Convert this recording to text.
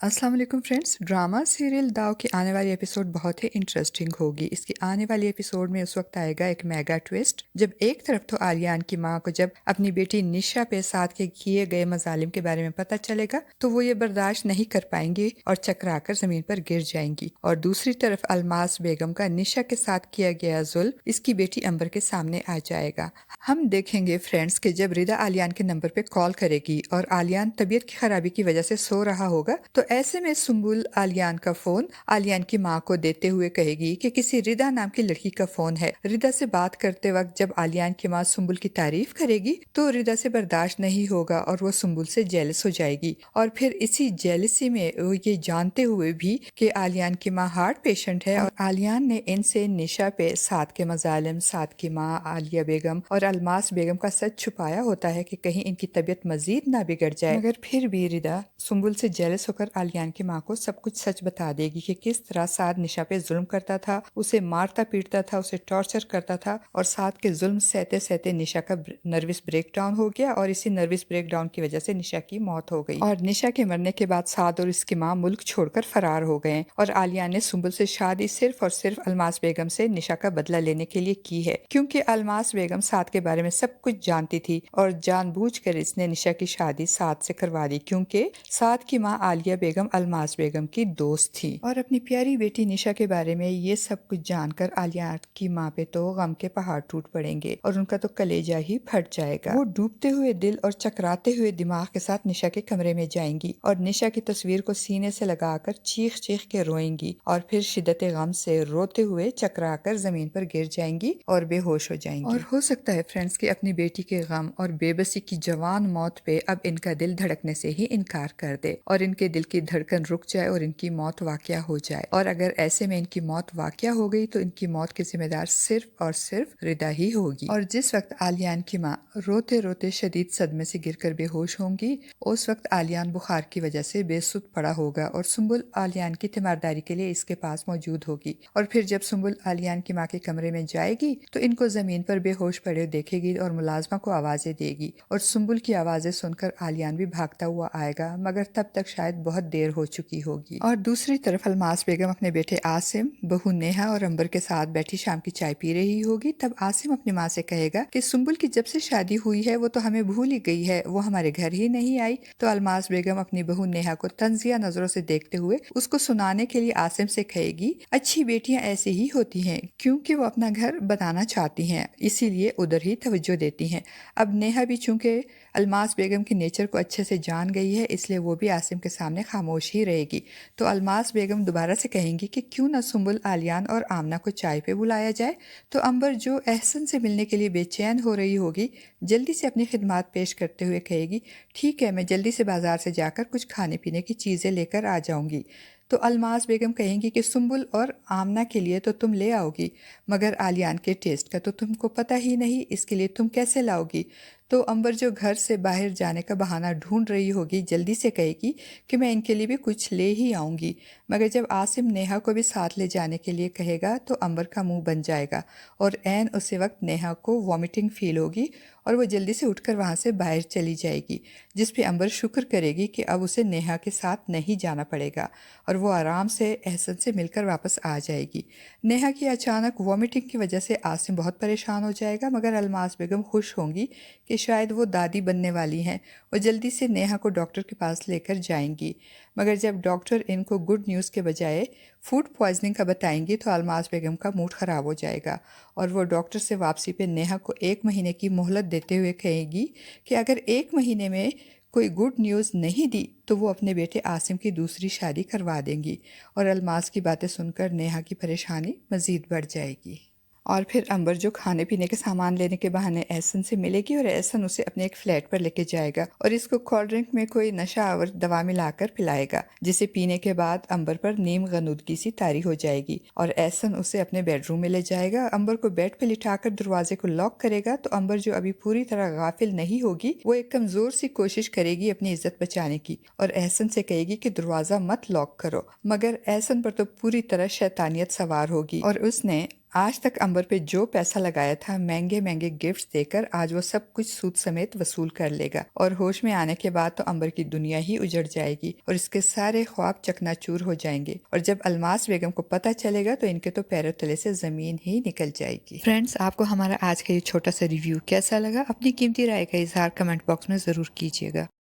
अस्सलाम वालेकुम friends. Drama serial दाव की आने वाली एपिसोड बहुत ही इंटरेस्टिंग होगी। इसकी आने वाली एपिसोड में उस वक्त आएगा एक मेगा ट्विस्ट, जब एक तरफ तो आलियान की माँ को जब अपनी बेटी निशा पे साथ के किए गए मजालिम के बारे में पता चलेगा तो वो ये बर्दाश्त नहीं कर पाएंगी और चकराकर जमीन पर गिर जाएंगी, और दूसरी तरफ अलमास बेगम का निशा के साथ किया गया जुल्म इसकी बेटी अंबर के सामने आ जाएगा। हम देखेंगे फ्रेंड्स कि जब रिदा आलियान के नंबर पे कॉल करेगी और आलियान तबीयत की खराबी की वजह से सो रहा होगा, तो ऐसे में सुम्बुल आलियान का फोन आलियान की माँ को देते हुए कहेगी कि किसी रिदा नाम की लड़की का फोन है। रिदा से बात करते वक्त जब आलियान की माँ सुम्बुल की तारीफ करेगी तो रिदा से बर्दाश्त नहीं होगा और वो सुम्बुल से जेलस हो जाएगी, और फिर इसी जेलसी में वो ये जानते हुए भी कि आलियान की माँ हार्ट पेशेंट है और आलियान ने इनसे निशा पे साथ के मजालिम, साथ की माँ आलिया बेगम और अलमास बेगम का सच छुपाया होता है कि कहीं इनकी तबीयत मजीद ना बिगड़ जाए। मगर फिर भी रिदा सुम्बुल से जेलस होकर आलियान की माँ को सब कुछ सच बता देगी कि किस तरह साद निशा पे जुल्म करता था, उसे मारता पीटता था, उसे टॉर्चर करता था, और साद के जुल्म सहते सहते निशा का नर्वस ब्रेकडाउन हो गया और इसी नर्वस ब्रेकडाउन की वजह से निशा की मौत हो गई। और निशा के मरने के बाद साद और इसकी माँ मुल्क छोड़कर फरार हो गए और आलियान ने सुम्बुल से शादी सिर्फ और सिर्फ अलमास बेगम से निशा का बदला लेने के लिए की है, क्योंकि अलमास बेगम साद के बारे में सब कुछ जानती थी और जानबूझकर इसने निशा की शादी साद से करवा दी, क्योंकि साद की माँ आलिया बेगम अलमास बेगम की दोस्त थी। और अपनी प्यारी बेटी निशा के बारे में ये सब कुछ जानकर आलिया की माँ पे तो गम के पहाड़ टूट पड़ेंगे और उनका तो कलेजा ही फट जाएगा। वो डूबते हुए दिल और चकराते हुए दिमाग के साथ निशा के कमरे में जाएंगी और निशा की तस्वीर को सीने से लगाकर चीख चीख के रोएंगी और फिर शिद्दत गम से रोते हुए चकराकर जमीन पर गिर जाएंगी और बेहोश हो जाएंगी। और हो सकता है फ्रेंड्स कि अपनी बेटी के गम और बेबसी की जवान मौत पे अब इनका दिल धड़कने से ही इनकार कर दे और इनके दिल की धड़कन रुक जाए और इनकी मौत वाकया हो जाए। और अगर ऐसे में इनकी मौत वाकया हो गई तो इनकी मौत की जिम्मेदार सिर्फ और सिर्फ रिदा ही होगी। और जिस वक्त आलियान की माँ रोते रोते शदीद सदमे से गिरकर बेहोश होंगी, उस वक्त आलियान बुखार की वजह से बेसुध पड़ा होगा और सुम्बुल आलियान की तीमारदारी के लिए इसके पास मौजूद होगी। और फिर जब सुम्बुल आलियान की माँ के कमरे में जाएगी तो इनको जमीन पर बेहोश पड़े देखेगी और मुलाजमा को आवाजें देगी और सुम्बुल की आवाजें सुनकर आलियान भी भागता हुआ आएगा, मगर तब तक शायद बहुत देर हो चुकी होगी। और दूसरी तरफ अलमास बेगम अपने बेटे आसिम, बहू नेहा और अंबर के साथ बैठी शाम की चाय पी रही होगी। तब आसिम अपनी माँ से कहेगा कि सुम्बुल की जब से शादी हुई है वो तो हमें भूल ही गई है, वो हमारे घर ही नहीं आई। तो अलमास बेगम अपनी बहू नेहा को तंजिया नजरों से देखते हुए उसको सुनाने के लिए आसिम से कहेगी, अच्छी बेटियां ऐसे ही होती हैं, क्योंकि वो अपना घर बनाना चाहती हैं, इसीलिए उधर ही तवज्जो देती हैं। अब नेहा भी चूंकि अलमास बेगम की नेचर को अच्छे से जान गई है, इसलिए वो भी आसिम के सामने खामोश ही रहेगी। तो अलमास बेगम दोबारा से कहेंगी कि क्यों ना सुम्बुल, आलियान और आमना को चाय पे बुलाया जाए। तो अंबर जो एहसन से मिलने के लिए बेचैन हो रही होगी, जल्दी से अपनी खिदमत पेश करते हुए कहेगी, ठीक है, मैं जल्दी से बाजार से जाकर कुछ खाने पीने की चीज़ें लेकर आ जाऊंगी। तो अलमास बेगम कहेंगी कि सुम्बुल और आमना के लिए तो तुम ले आओगी, मगर आलियान के टेस्ट का तो तुमको पता ही नहीं, इसके लिए तुम कैसे लाओगी। तो अंबर जो घर से बाहर जाने का बहाना ढूंढ रही होगी, जल्दी से कहेगी कि मैं इनके लिए भी कुछ ले ही आऊँगी। मगर जब आसिम नेहा को भी साथ ले जाने के लिए कहेगा तो अंबर का मुंह बन जाएगा और ऐन उसी वक्त नेहा को वॉमिटिंग फील होगी और वो जल्दी से उठकर वहाँ से बाहर चली जाएगी, जिस पे अंबर शुक्र करेगी कि अब उसे नेहा के साथ नहीं जाना पड़ेगा और वो आराम से एहसन से मिलकर वापस आ जाएगी। नेहा की अचानक वॉमिटिंग की वजह से आसिम बहुत परेशान हो जाएगा, मगर अलमास बेगम खुश होंगी कि शायद वो दादी बनने वाली हैं। वो जल्दी से नेहा को डॉक्टर के पास लेकर जाएंगी, मगर जब डॉक्टर इनको गुड न्यूज़ के बजाय फूड पॉइजनिंग का बताएंगी तो अलमास बेगम का मूड ख़राब हो जाएगा और वो डॉक्टर से वापसी पे नेहा को 1 महीने की मोहलत देते हुए कहेगी कि अगर 1 महीने में कोई गुड न्यूज़ नहीं दी तो वो अपने बेटे आसिम की दूसरी शादी करवा देंगी। और अलमास की बातें सुनकर नेहा की परेशानी मज़ीद बढ़ जाएगी। और फिर अंबर जो खाने पीने के सामान लेने के बहाने एहसन से मिलेगी और एहसन उसे अपने एक फ्लैट पर लेके जाएगा और इसको कोल्ड ड्रिंक में कोई नशा आवर दवा मिलाकर पिलाएगा, जिसे पीने के बाद अंबर पर नीम गनुदगी सी तारी हो जाएगी और एहसन उसे अपने बेडरूम में ले जाएगा। अंबर को बेड पे लिटाकर दरवाजे को लॉक करेगा तो अंबर जो अभी पूरी तरह गाफिल नहीं होगी, वो एक कमजोर सी कोशिश करेगी अपनी इज्जत बचाने की और एहसन से कहेगी कि दरवाजा मत लॉक करो, मगर एहसन पर तो पूरी तरह शैतानियत सवार होगी और उसने آج تک امبر پہ جو پیسہ لگایا تھا مہنگے مہنگے گفٹس دے کر آج وہ سب کچھ سود سمیت وصول کر لے گا، اور ہوش میں آنے کے بعد تو امبر کی دنیا ہی اجڑ جائے گی اور اس کے سارے خواب چکنا چور ہو جائیں گے، اور جب الماس بیگم کو پتہ چلے گا تو ان کے تو پیروں تلے سے زمین ہی نکل جائے گی۔ فرینڈز، آپ کو ہمارا آج کا یہ چھوٹا سا ریویو کیسا لگا؟ اپنی قیمتی رائے کا اظہار کمنٹ باکس میں ضرور کیجیے گا۔